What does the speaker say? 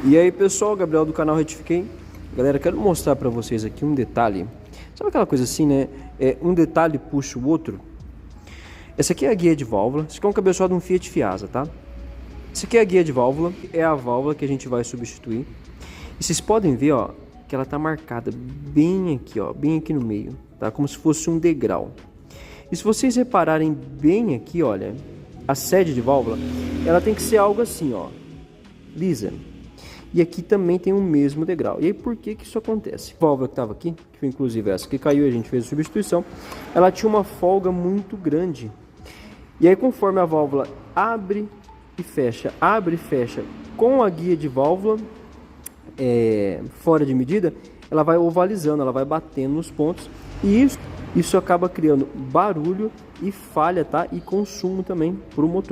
E aí pessoal, Gabriel do canal Retifiquei. Galera, quero mostrar para vocês aqui um detalhe. Sabe aquela coisa assim, né? Um detalhe puxa o outro. Essa aqui é a guia de válvula. Isso aqui é um cabeçoado de um Fiat Fiasa, tá? Isso aqui é a guia de válvula. É a válvula que a gente vai substituir. E vocês podem ver, ó, que ela tá marcada bem aqui, ó, bem aqui no meio, tá? Como se fosse um degrau. E se vocês repararem bem aqui, olha, a sede de válvula, ela tem que ser algo assim, ó, lisa. E aqui também tem o mesmo degrau. E aí por que que isso acontece? A válvula que estava aqui, que foi inclusive essa que caiu e a gente fez a substituição, ela tinha uma folga muito grande. E aí conforme a válvula abre e fecha com a guia de válvula fora de medida, ela vai ovalizando, ela vai batendo nos pontos. E isso acaba criando barulho e falha, tá? E consumo também para o motor.